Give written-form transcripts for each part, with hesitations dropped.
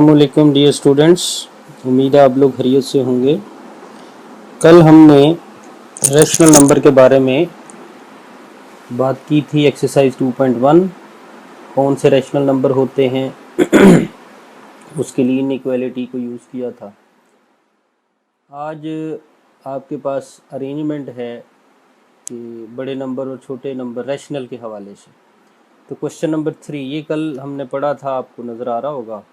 अस्सलामुअलैकुम dear students, उम्मीद है आप लोग खैरियत से होंगे। कल हमने रैशनल नंबर के बारे में बात की थी। एक्सरसाइज 2.1 कौन से रैशनल नंबर होते हैं उसके लिए इनइक्वालिटी को यूज़ किया था। आज आपके पास अरेंजमेंट है कि बड़े नंबर और छोटे नंबर रैशनल के हवाले से। तो क्वेश्चन नंबर 3 ये कल हमने पढ़ा था, आपको नज़र आ रहा होगा।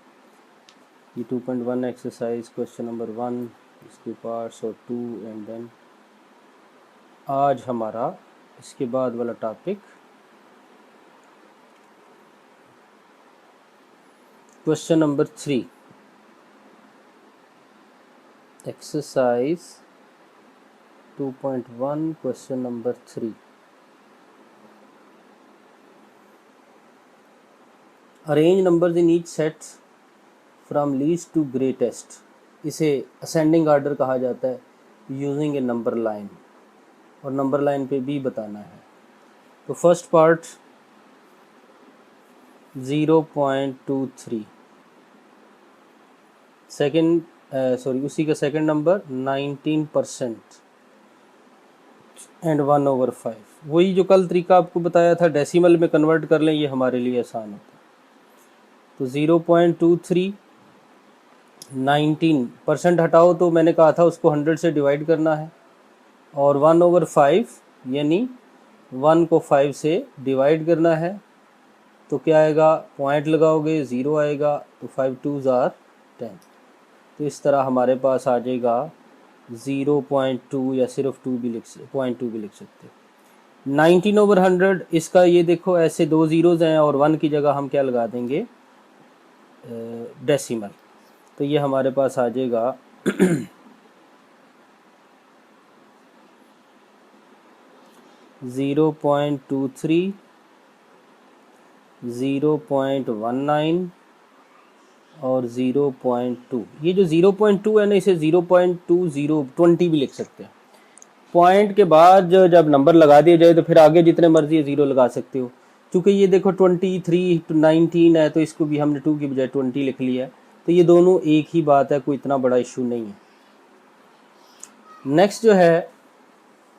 ये 2.1 एक्सरसाइज क्वेश्चन नंबर 1, इसके पार्ट्स और 2 एंड देन आज हमारा इसके बाद वाला topic question number 3 exercise 2.1 question number 3। Arrange numbers in each set from least to greatest. इसे असेंडिंग आर्डर कहा जाता है यूजिंग ए नंबर लाइन, और नंबर लाइन पे भी बताना है। तो फर्स्ट पार्ट 0.23, सेकेंड उसी का सेकंड नंबर 19% एंड 1/5। वही जो कल तरीका आपको बताया था, डेसिमल में कन्वर्ट कर लें, ये हमारे लिए आसान होता है। तो 0.23 19% हटाओ तो मैंने कहा था उसको 100 से डिवाइड करना है, और 1/5 यानी 1 को 5 से डिवाइड करना है। तो क्या आएगा, पॉइंट लगाओगे 0 आएगा, तो 5 2s are 10। तो इस तरह हमारे पास आ जाएगा 0.2 या सिर्फ 2 भी 0.2 भी लिख सकते हैं। 19/100 इसका ये देखो, ऐसे 2 ज़ीरोज़ हैं और 1 की जगह हम क्या लगा देंगे, डेसिमल। तो ये हमारे पास आ जाएगा 0.23 0.19 और 0.2। ये जो 0.2 है ना, इसे 0.20 भी लिख सकते हैं। पॉइंट के बाद जब नंबर लगा दिया जाए तो फिर आगे जितने मर्जी 0 लगा सकते हो। क्योंकि ये देखो 23 to 19 है, तो इसको भी हमने 2 की बजाय 20 लिख लिया है। तो ये दोनों एक ही बात है, कोई इतना बड़ा इशू नहीं है। नेक्स्ट जो है,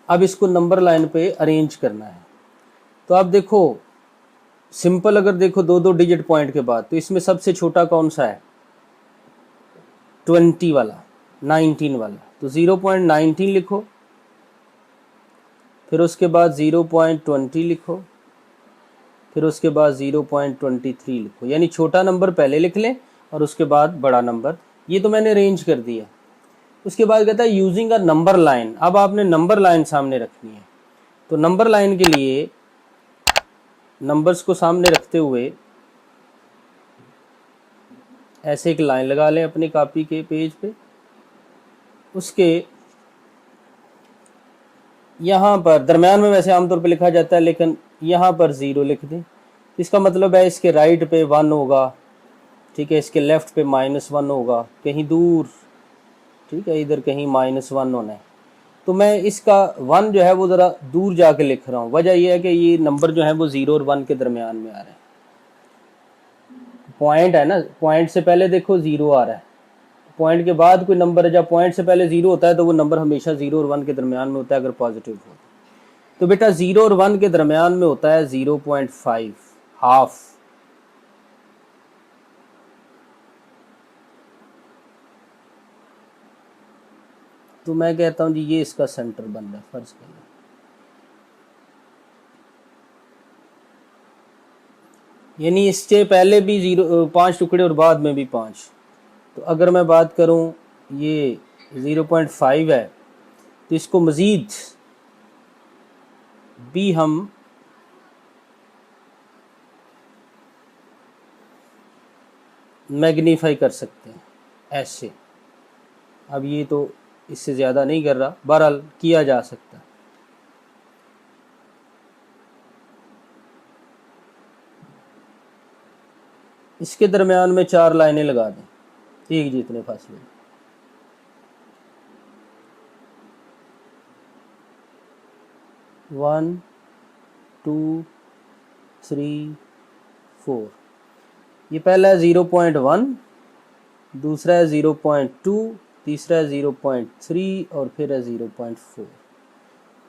अब इसको नंबर लाइन पे अरेंज करना है। तो आप देखो सिंपल, अगर देखो 2 डिजिट पॉइंट के बाद, तो इसमें सबसे छोटा कौन सा है, 20 वाला, 19 वाला। तो 0.19 लिखो, फिर उसके बाद 0.20 लिखो, फिर उसके बाद 0.23 लिखो। यानी छोटा नंबर पहले लिख लें और उसके बाद बड़ा नंबर। ये तो मैंने अरेंज कर दिया। उसके बाद कहता है यूजिंग अ नंबर लाइन। अब आपने नंबर लाइन सामने रखनी है। तो नंबर लाइन के लिए नंबर्स को सामने रखते हुए ऐसे एक लाइन लगा लें अपनी कॉपी के पेज पे। उसके यहाँ पर दरम्यान में वैसे आमतौर पे लिखा जाता है, लेकिन यहाँ पर 0 लिख दें। इसका मतलब है इसके राइट पे 1 होगा, ठीक है, इसके लेफ्ट पे -1 होगा, कहीं दूर, ठीक है, इधर कहीं -1 होना है। तो मैं इसका 1 जो है वो ज़रा दूर जाके लिख रहा हूँ। वजह यह है कि ये नंबर जो है वो 0 और 1 के दरमियान में आ रहे हैं। पॉइंट है ना, पॉइंट से पहले देखो 0 आ रहा है, पॉइंट के बाद कोई नंबर है, जब पॉइंट से पहले 0 होता है तो वो नंबर हमेशा 0 और 1 के दरमियान में होता है, अगर पॉजिटिव हो। तो बेटा 0 और 1 के दरमियान में होता है 0.5, हाफ। तो मैं कहता हूँ जी ये इसका सेंटर बन रहा है, फर्ज कर लो। यानी इससे पहले भी 5 टुकड़े और बाद में भी 5। तो अगर मैं बात करूँ ये 0.5 है, तो इसको मज़ीद भी हम मैग्नीफाई कर सकते हैं ऐसे। अब ये तो इससे ज़्यादा नहीं कर रहा, बहरहाल किया जा सकता है। इसके दरमियान में 4 लाइनें लगा दें, एक जितने फासले। 1 2 3 4। ये पहला है 0.1, दूसरा है 0.2, तीसरा है 0.3 और फिर है 0.4।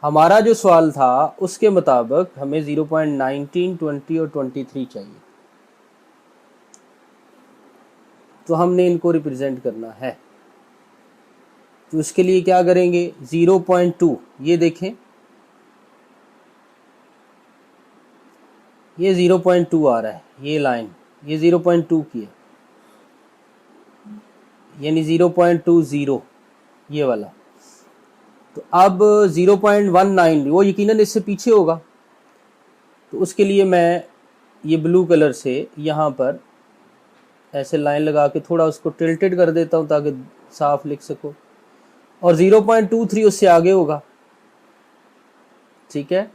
हमारा जो सवाल था उसके मुताबिक हमें 0.19, 20 और 23 चाहिए, तो हमने इनको रिप्रेजेंट करना है। तो इसके लिए क्या करेंगे, 0.2 ये देखें, ये 0.2 आ रहा है, ये लाइन ये 0.2 की है, यानी 0.20 ये वाला। तो अब 0.19 वो यकीनन इससे पीछे होगा, तो उसके लिए मैं ये ब्लू कलर से यहाँ पर ऐसे लाइन लगा के थोड़ा उसको टिल्टेड कर देता हूँ ताकि साफ लिख सको। और 0.23 उससे आगे होगा, ठीक है।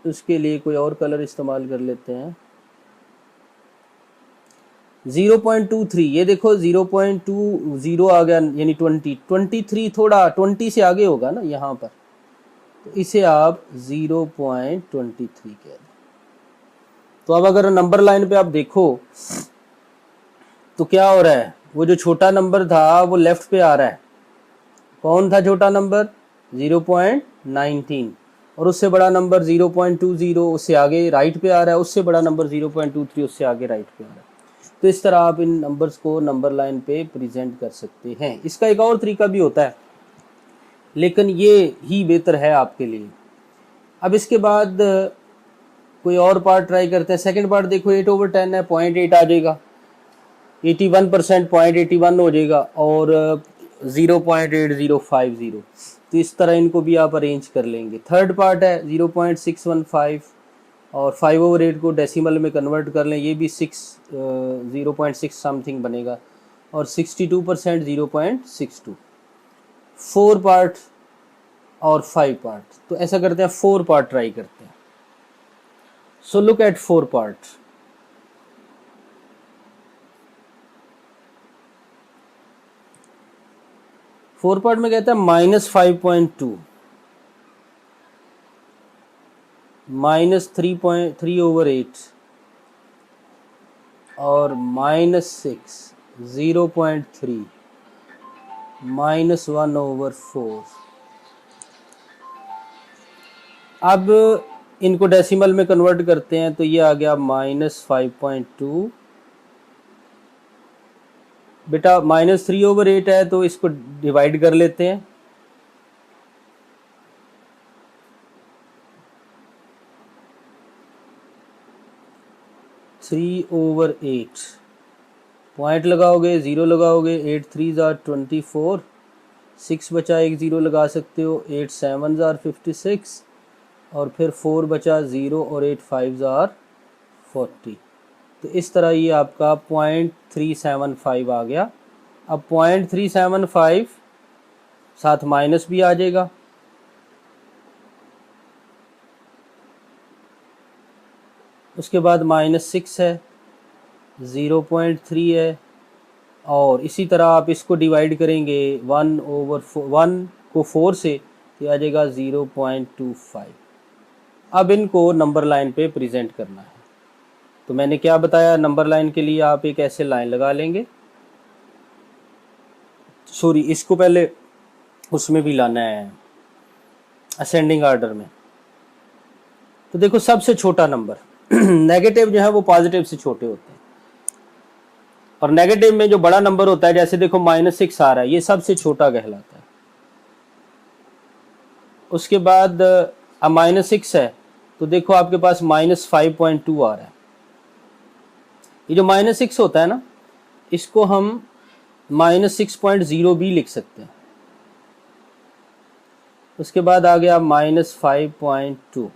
उसके लिए कोई और कलर इस्तेमाल कर लेते हैं। 0.23 ये देखो 0.20 आ गया, यानी 23 थोड़ा 20 से आगे होगा ना यहाँ पर, तो इसे आप 0.23 कह दें। तो अब अगर नंबर लाइन पे आप देखो तो क्या हो रहा है, वो जो छोटा नंबर था वो लेफ्ट पे आ रहा है। कौन था छोटा नंबर, 0.19, और उससे बड़ा नंबर 0.20 उससे आगे राइट पे आ रहा है, उससे बड़ा नंबर 0.23 उससे आगे राइट पे आ रहा है। तो इस तरह आप इन नंबर्स को नंबर लाइन पे प्रेजेंट कर सकते हैं। इसका एक और तरीका भी होता है, लेकिन ये ही बेहतर है आपके लिए। अब इसके बाद कोई और पार्ट ट्राई करते हैं। सेकंड पार्ट देखो, 8/10 है, 0.8 आ जाएगा, 81% 0.81 हो जाएगा, और 0.8050। तो इस तरह इनको भी आप अरेंज कर लेंगे। थर्ड पार्ट है 0.615, और 5/8 को डेसिमल में कन्वर्ट कर लें, ये भी 0.6 समथिंग बनेगा, और 62% 0.62। 4 पार्ट और 5 पार्ट। तो ऐसा करते हैं, 4 पार्ट ट्राई करते हैं। So look at 4 part. Four part में कहता है -5.2, -3/8 और -6, 0.3, -1/4। अब इनको डेसिमल में कन्वर्ट करते हैं, तो ये आ गया -5.2। बेटा -3/8 है, तो इसको डिवाइड कर लेते हैं। (3/8) पॉइंट लगाओगे, 0 लगाओगे, 8 3 जार 24, 6 बचा, एक 0 लगा सकते हो, 8 7 जार 56, और फिर 4 बचा 0, और 8 5 जार 40। तो इस तरह ये आपका 0.375 आ गया। अब 0.375 साथ माइनस भी आ जाएगा, उसके बाद -6 है, 0.3 है, और इसी तरह आप इसको डिवाइड करेंगे 1/1 को 4 से, तो आ जाएगा 0.25। अब इनको नंबर लाइन पे प्रेजेंट करना है। तो मैंने क्या बताया, नंबर लाइन के लिए आप एक ऐसे लाइन लगा लेंगे, सॉरी इसको पहले उसमें भी लाना है असेंडिंग ऑर्डर में। तो देखो सबसे छोटा नंबर नेगेटिव जो है वो पॉजिटिव से छोटे होते हैं, और नेगेटिव में जो बड़ा नंबर होता है, जैसे देखो -6 आ रहा है, ये सबसे छोटा कहलाता है। उसके बाद अब -6 है, तो देखो आपके पास -5.2 आ रहा है। ये जो -6 होता है ना, इसको हम -6.0 भी लिख सकते हैं। उसके बाद आ गया -5.2।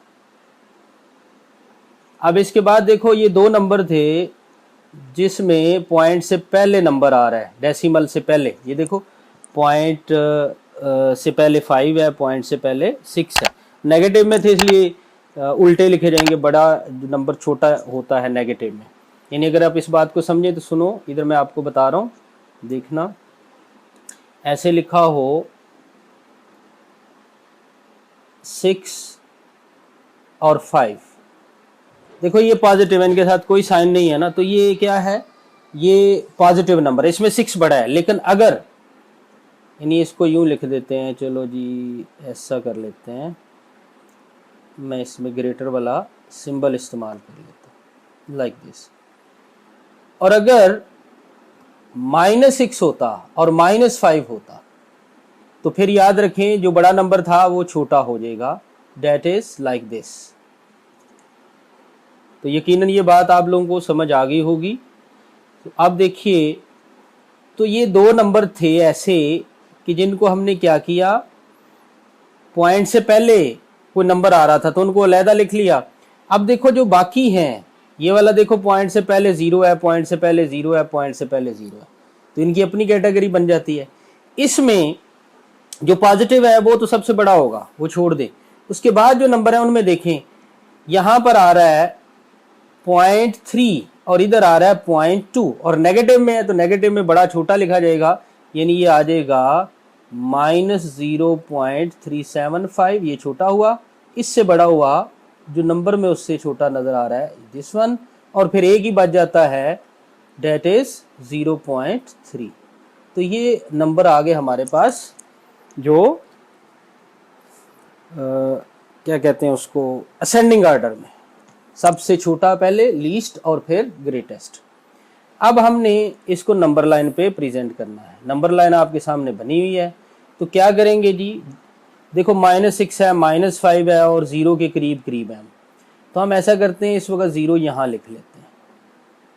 अब इसके बाद देखो ये दो नंबर थे जिसमें पॉइंट से पहले नंबर आ रहा है, डेसिमल से पहले। ये देखो पॉइंट से पहले 5 है, पॉइंट से पहले 6 है। नेगेटिव में थे इसलिए उल्टे लिखे जाएंगे, बड़ा नंबर छोटा होता है नेगेटिव में। यानी अगर आप इस बात को समझें तो सुनो, इधर मैं आपको बता रहा हूँ, देखना। ऐसे लिखा हो 6 और 5, देखो ये पॉजिटिव है, इनके साथ कोई साइन नहीं है ना, तो ये क्या है, ये पॉजिटिव नंबर है, इसमें 6 बड़ा है। लेकिन अगर यानी इसको यूं लिख देते हैं, चलो जी ऐसा कर लेते हैं, मैं इसमें ग्रेटर वाला सिंबल इस्तेमाल कर लेता हूँ लाइक दिस। और अगर -6 होता और -5 होता तो फिर याद रखें जो बड़ा नंबर था वो छोटा हो जाएगा, डेट इज लाइक दिस। तो यकीनन ये बात आप लोगों को समझ आ गई होगी। तो अब देखिए, तो ये दो नंबर थे ऐसे कि जिनको हमने क्या किया, पॉइंट से पहले कोई नंबर आ रहा था तो उनको अलहदा लिख लिया। अब देखो जो बाकी हैं, ये वाला देखो पॉइंट से पहले 0 है, पॉइंट से पहले 0 है, पॉइंट से पहले 0 है, तो इनकी अपनी कैटेगरी बन जाती है। इसमें जो पॉजिटिव है वो तो सबसे बड़ा होगा, वो छोड़ दे। उसके बाद जो नंबर है उनमें देखें, यहां पर आ रहा है 0.3 और इधर आ रहा है 0.2 और नेगेटिव में है तो नेगेटिव में बड़ा छोटा लिखा जाएगा, यानी ये आ जाएगा -0.375, ये छोटा हुआ। इससे बड़ा हुआ जो नंबर में उससे छोटा नजर आ रहा है दिस वन, और फिर एक ही बच जाता है, डेट इज 0.3। तो ये नंबर आ गए हमारे पास जो क्या कहते हैं उसको, असेंडिंग ऑर्डर में, सबसे छोटा पहले, लीस्ट और फिर ग्रेटेस्ट। अब हमने इसको नंबर लाइन पे प्रेजेंट करना है। नंबर लाइन आपके सामने बनी हुई है, तो क्या करेंगे जी, देखो -6 है, -5 है और 0 के करीब करीब है, तो हम ऐसा करते हैं इस वक्त 0 यहाँ लिख लेते हैं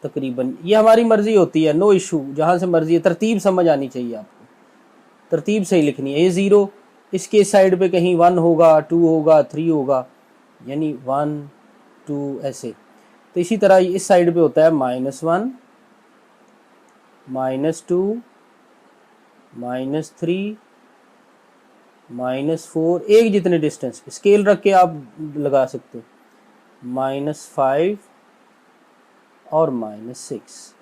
तकरीबन। ये हमारी मर्जी होती है, नो इशू, जहाँ से मर्जी है, तरतीब समझ आनी चाहिए आपको, तरतीब सही लिखनी है। ये 0 इसके साइड पे कहीं 1 होगा, 2 होगा, 3 होगा, यानी 1 2 ऐसे। तो इसी तरह इस साइड पे होता है -1 -2 -3 -4, एक जितने डिस्टेंस स्केल रख के आप लगा सकते हो, -5 और -6।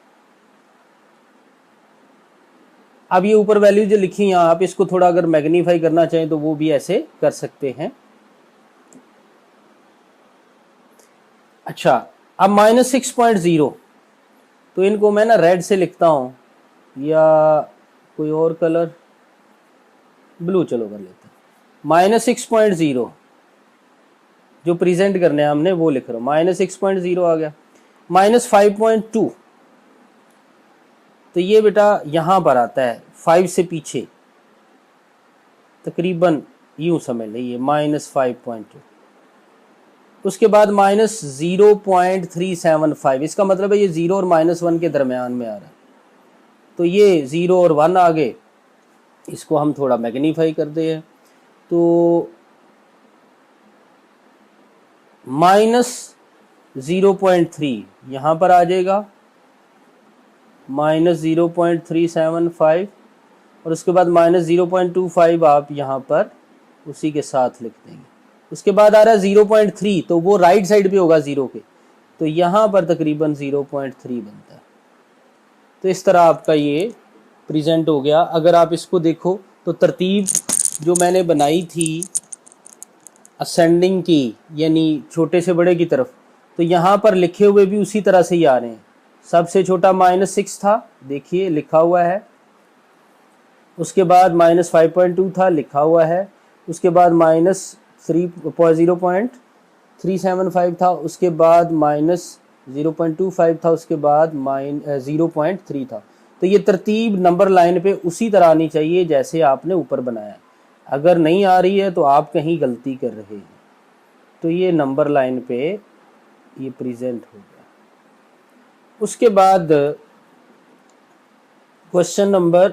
अब ये ऊपर वैल्यू जो लिखी हैं आप इसको थोड़ा अगर मैग्नीफाई करना चाहें तो वो भी ऐसे कर सकते हैं। अच्छा, अब -6.0, तो इनको मैं ना रेड से लिखता हूँ या कोई और कलर, ब्लू चलो कर लेते हैं। -6.0 जो प्रेजेंट करने हैं हमने वो लिख रहा हूँ, -6.0 आ गया। -5.2, तो ये बेटा यहां पर आता है 5 से पीछे, तकरीबन यूं समझ लीजिए -5.2। उसके बाद -0.375, इसका मतलब है ये 0 और -1 के दरमियान में आ रहा है, तो ये 0 और 1 आ गए। इसको हम थोड़ा मैग्नीफाई करते हैं, तो -0.3 यहाँ पर आ जाएगा, -0.375, और उसके बाद -0.25 आप यहाँ पर उसी के साथ लिख देंगे। उसके बाद आ रहा है 0.3, तो वो राइट साइड पे होगा 0 के, तो यहाँ पर तकरीबन 0.3 बनता है। तो इस तरह आपका ये प्रेजेंट हो गया। अगर आप इसको देखो तो तरतीब जो मैंने बनाई थी असेंडिंग की, यानी छोटे से बड़े की तरफ, तो यहाँ पर लिखे हुए भी उसी तरह से ही आ रहे हैं। सबसे छोटा -6 था, देखिए लिखा हुआ है, उसके बाद -5.2 था, लिखा हुआ है, उसके बाद -0.375 था, उसके बाद -0.25 था, उसके बाद -0.3 था। तो ये तरतीब नंबर लाइन पे उसी तरह आनी चाहिए जैसे आपने ऊपर बनाया। अगर नहीं आ रही है तो आप कहीं गलती कर रहे हैं। तो ये नंबर लाइन पे ये प्रेजेंट हो गया। उसके बाद क्वेश्चन नंबर,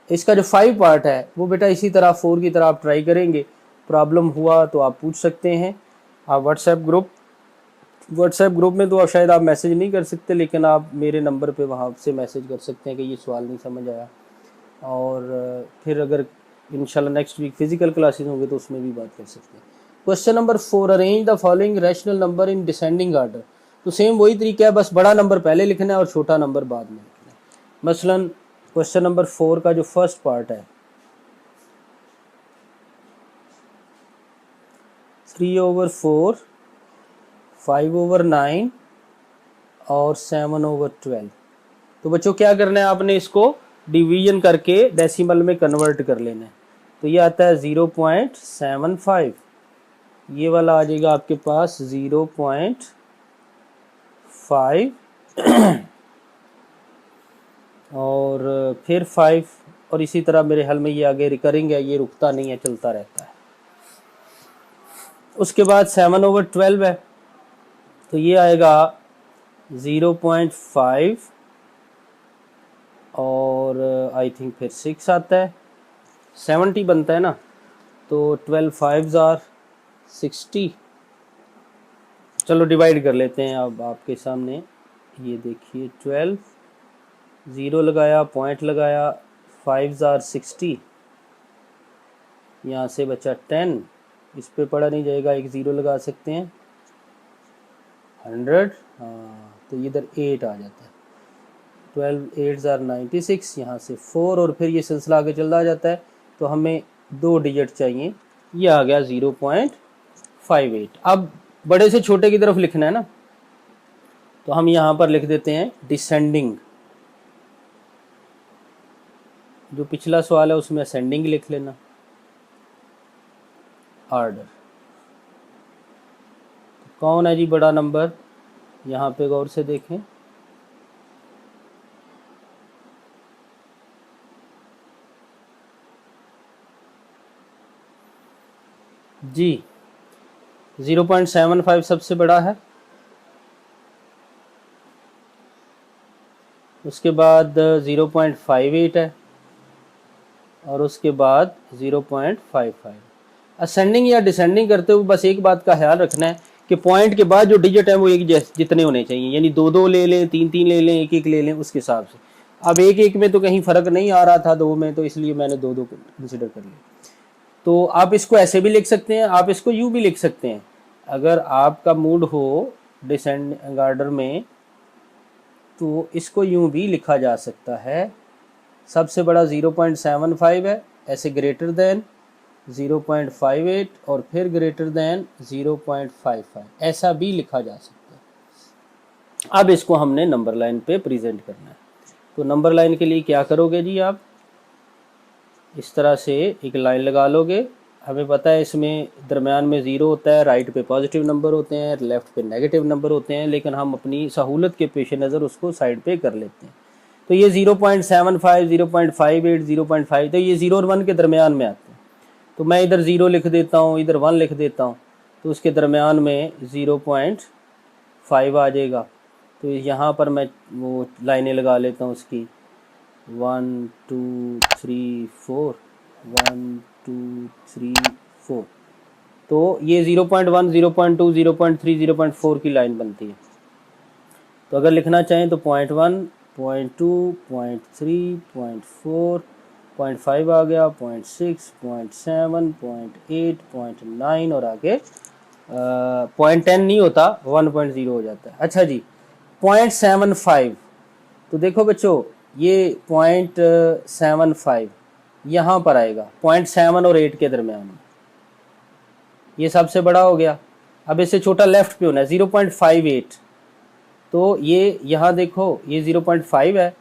इसका जो 5 पार्ट है वो बेटा इसी तरह 4 की तरह आप ट्राई करेंगे। प्रॉब्लम हुआ तो आप पूछ सकते हैं। आप व्हाट्सएप ग्रुप में तो आप शायद आप मैसेज नहीं कर सकते, लेकिन आप मेरे नंबर पे वहाँ से मैसेज कर सकते हैं कि ये सवाल नहीं समझ आया। और फिर अगर इंशाल्लाह नेक्स्ट वीक फिजिकल क्लासेस होंगे तो उसमें भी बात कर सकते हैं। Question number 4, arrange the following rational number in descending order. तो सेम वही तरीका है, बस बड़ा नंबर पहले लिखना है और छोटा नंबर बाद में लिखना है। मसलन क्वेश्चन नंबर 4 का जो फर्स्ट पार्ट है, 3/4, 5/9 और 7/12। तो बच्चों क्या करना है, आपने इसको डिवीजन करके डेसिमल में कन्वर्ट कर लेना है। तो ये आता है 0.75, ये वाला आ जाएगा आपके पास 0.5 और फिर 5, और इसी तरह मेरे हल में ये आगे रिकरिंग है, ये रुकता नहीं है, चलता रहता है। उसके बाद 7/12 है, तो ये आएगा 0.5 और आई थिंक फिर 6 आता है, 70 बनता है ना, तो 12 5s are 60। चलो डिवाइड कर लेते हैं अब आपके सामने, ये देखिए 12, 0 लगाया, पॉइंट लगाया, 5s are 60, यहाँ से बचा 10, इस पे पढ़ा नहीं जाएगा, एक 0 लगा सकते हैं, 100, हाँ तो इधर 8 आ जाता है, 12 8s are 96, यहाँ से 4 और फिर ये सिलसिला आगे चलता जाता है। तो हमें 2 डिजिट चाहिए, ये आ गया 0.58। अब बड़े से छोटे की तरफ लिखना है ना, तो हम यहाँ पर लिख देते हैं डिसेंडिंग। जो पिछला सवाल है उसमें असेंडिंग लिख लेना, ऑर्डर। कौन है जी बड़ा नंबर, यहाँ पे गौर से देखें, जी 0.75 सबसे बड़ा है, उसके बाद 0.58 है, और उसके बाद 0.55। असेंडिंग या डिसेंडिंग करते हुए बस एक बात का ख्याल रखना है कि पॉइंट के बाद जो डिजिट है वो एक जितने होने चाहिए, यानी 2 ले लें, 3 ले लें, 1 ले लें, उसके हिसाब से। अब 1 में तो कहीं फ़र्क नहीं आ रहा था 2 में, तो इसलिए मैंने 2 कंसिडर कर लिया। तो आप इसको ऐसे भी लिख सकते हैं, आप इसको यूँ भी लिख सकते हैं। अगर आपका मूड हो डिसेंडिंग ऑर्डर में, तो इसको यूँ भी लिखा जा सकता है, सबसे बड़ा 0.75 है, ऐसे ग्रेटर देन 0.58 और फिर ग्रेटर देन 0.55, ऐसा भी लिखा जा सकता है। अब इसको हमने नंबर लाइन पे प्रेजेंट करना है। तो नंबर लाइन के लिए क्या करोगे जी, आप इस तरह से एक लाइन लगा लोगे। हमें पता है इसमें दरमियान में 0 होता है, राइट पे पॉजिटिव नंबर होते हैं, लेफ्ट पे नेगेटिव नंबर होते हैं, लेकिन हम अपनी सहूलत के पेश नज़र उसको साइड पे कर लेते हैं। तो ये 0.75, 0.58, 0.5, तो ये 0 और 1 के दरमियान में आते हैं। तो मैं इधर 0 लिख देता हूँ, इधर 1 लिख देता हूँ, तो उसके दरमियान में 0.5 आ जाएगा। तो यहाँ पर मैं वो लाइनें लगा लेता हूँ उसकी, 1 2 3 4, 1 2 3 4। तो ये 0.1, 0.2, 0.3, 0.4 की लाइन बनती है। तो अगर लिखना चाहें तो 0.1, 0.2, 0.3, 0.4, 0.5 आ गया, 0.6, 0.7, 0.8, 0.9 और आगे 0.10 नहीं होता, 1.0 हो जाता है। अच्छा जी 0.75, तो देखो बच्चों ये 0.75 यहाँ पर आएगा, 0.7 और 8 के दरमियान में, ये सबसे बड़ा हो गया। अब इससे छोटा लेफ्ट पे होना है 0.58, तो ये यहाँ देखो ये 0.5 है,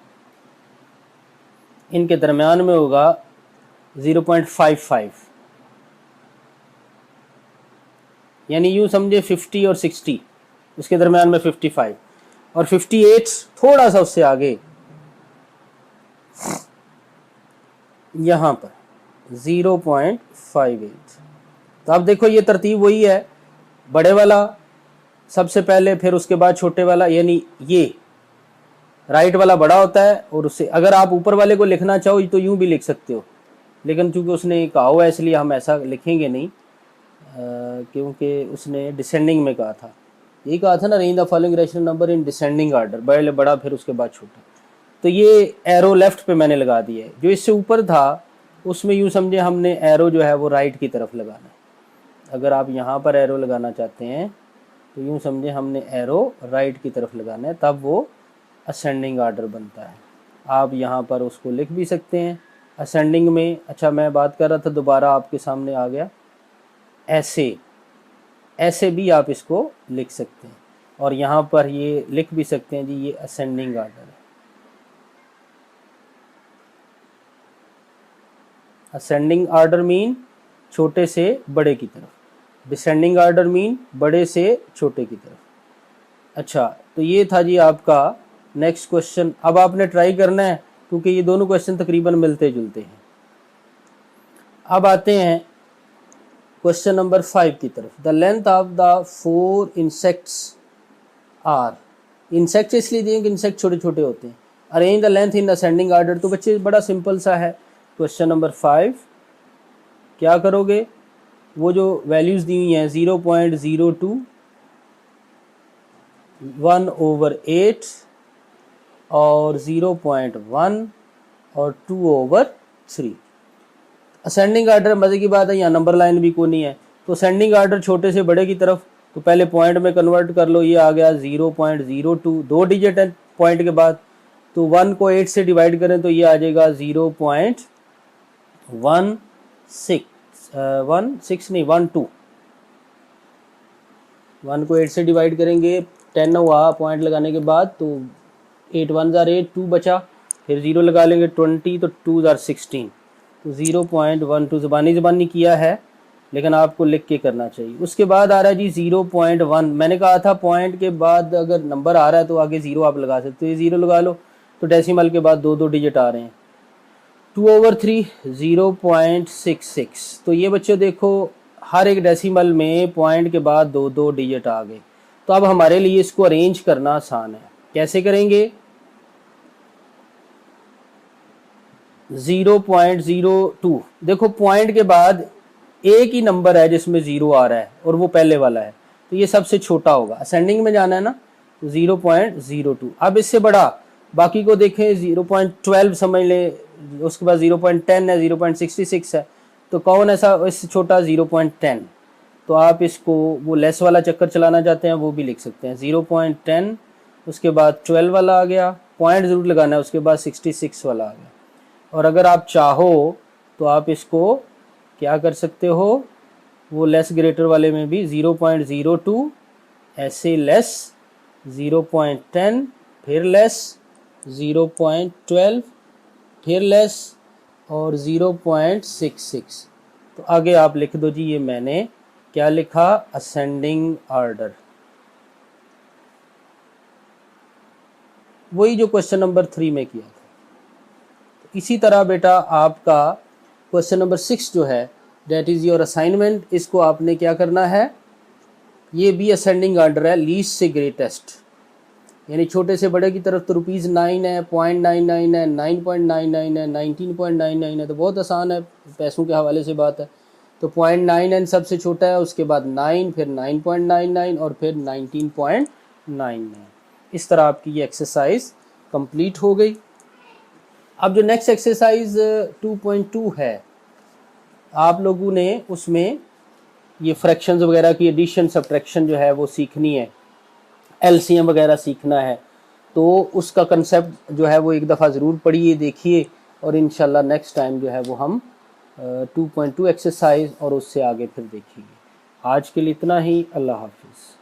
इनके दरमियान में होगा 0.55, यानी यूँ समझे 50 और 60, उसके दरमियान में 55 और 58 थोड़ा सा उससे आगे यहाँ पर 0.58। तो अब देखो ये तरतीब वही है, बड़े वाला सबसे पहले, फिर उसके बाद छोटे वाला, यानी ये राइट वाला बड़ा होता है, और उससे अगर आप ऊपर वाले को लिखना चाहो तो यूं भी लिख सकते हो, लेकिन चूंकि उसने कहा हुआ है इसलिए हम ऐसा लिखेंगे नहीं, क्योंकि उसने डिसेंडिंग में कहा था, यही कहा था ना, arrange the following rational number in descending order, पहले बड़ा फिर उसके बाद छोटा। तो ये एरो लेफ्ट पे मैंने लगा दिया है, जो इससे ऊपर था उसमें यूँ समझे हमने एरो जो है वो राइट की तरफ लगाना है। अगर आप यहाँ पर एरो लगाना चाहते हैं तो यूँ समझे हमने एरो राइट की तरफ लगाना है, तब वो असेंडिंग ऑर्डर बनता है। आप यहाँ पर उसको लिख भी सकते हैं असेंडिंग में। अच्छा मैं बात कर रहा था, दोबारा आपके सामने आ गया, ऐसे ऐसे भी आप इसको लिख सकते हैं, और यहाँ पर ये लिख भी सकते हैं जी ये असेंडिंग ऑर्डर है। असेंडिंग आर्डर मीन छोटे से बड़े की तरफ, डिसेंडिंग आर्डर मीन बड़े से छोटे की तरफ। अच्छा, तो ये था जी आपका नेक्स्ट क्वेश्चन। अब आपने ट्राई करना है क्योंकि ये दोनों क्वेश्चन तकरीबन मिलते जुलते हैं। अब आते हैं क्वेश्चन नंबर 5 की तरफ। The length of the 4 insects are, insect इसलिए दिए कि इंसेक्ट छोटे छोटे होते हैं। Arrange the length in ascending order, तो बच्चे बड़ा सिंपल सा है। क्वेश्चन नंबर 5 क्या करोगे, वो जो वैल्यूज़ दी हुई हैं 0.02, 1/8 और 0.1 और 2/3। असेंडिंग आर्डर मज़े की बात है, यहाँ नंबर लाइन भी कोई नहीं है, तो असेंडिंग आर्डर छोटे से बड़े की तरफ, तो पहले पॉइंट में कन्वर्ट कर लो। ये आ गया 0.02, 2 डिजिट है पॉइंट के बाद, तो 1 को 8 से डिवाइड करें तो ये आ जाएगा 0.16 नहीं 12। 1 को 8 से डिवाइड करेंगे, 10 हुआ पॉइंट लगाने के बाद, तो 8 1 जार 8, 2 बचा, फिर 0 लगा लेंगे 20, तो 2 जार 16, तो 0.12 ज़बानी किया है लेकिन आपको लिख के करना चाहिए। उसके बाद आ रहा है जी 0.1। मैंने कहा था पॉइंट के बाद अगर नंबर आ रहा है तो आगे 0 आप लगा सकते हो, ये 0 लगा लो, तो डेसिमल के बाद 2 डिजिट आ रहे हैं। 2/3 0.66, तो ये बच्चों देखो हर एक डेसिमल में पॉइंट के बाद 2 डिजिट आ गए। तो अब हमारे लिए इसको अरेंज करना आसान है। कैसे करेंगे, 0.02, देखो पॉइंट के बाद एक ही नंबर है जिसमें 0 आ रहा है और वो पहले वाला है, तो ये सबसे छोटा होगा। असेंडिंग में जाना है ना, तो 0.02। अब इससे बड़ा बाकी को देखें, 0.12 समझ ले, उसके बाद 0.10 है, 0.66 है, तो कौन ऐसा इससे छोटा, 0.10। तो आप इसको वो लेस वाला चक्कर चलाना चाहते हैं वो भी लिख सकते हैं, 0.10, उसके बाद 12 वाला आ गया, पॉइंट ज़रूर लगाना है, उसके बाद 66 वाला आ गया। और अगर आप चाहो तो आप इसको क्या कर सकते हो, वो लेस ग्रेटर वाले में भी 0.02, ऐसे लेस 0.10, फिर लेस 0.12, फिर लेस और 0.66। तो आगे आप लिख दो जी, ये मैंने क्या लिखा, असेंडिंग आर्डर। वही जो क्वेश्चन नंबर 3 में किया था। इसी तरह बेटा आपका क्वेश्चन नंबर 6 जो है, डेट इज़ योर असाइनमेंट, इसको आपने क्या करना है, ये भी असेंडिंग आर्डर है, लीस्ट से ग्रेटेस्ट, यानी छोटे से बड़े की तरफ। तो ₹9 है, 0.99 है, 9.99 है, 19.99 है, तो बहुत आसान है, पैसों के हवाले से बात है। तो 0.99 सबसे छोटा है, उसके बाद 9, फिर 9.99 और फिर 19.99। इस तरह आपकी ये एक्सरसाइज कंप्लीट हो गई। अब जो नेक्स्ट एक्सरसाइज 2.2 है, आप लोगों ने उसमें ये फ्रैक्शंस वगैरह की एडिशन सब्ट्रैक्शन जो है वो सीखनी है, एलसीएम वगैरह सीखना है, तो उसका कंसेप्ट जो है वो एक दफ़ा ज़रूर पढ़िए, देखिए, और इंशाल्लाह नेक्स्ट टाइम जो है वो हम 2.2 एक्सरसाइज और उससे आगे फिर देखेंगे। आज के लिए इतना ही, अल्लाह हाफिज़।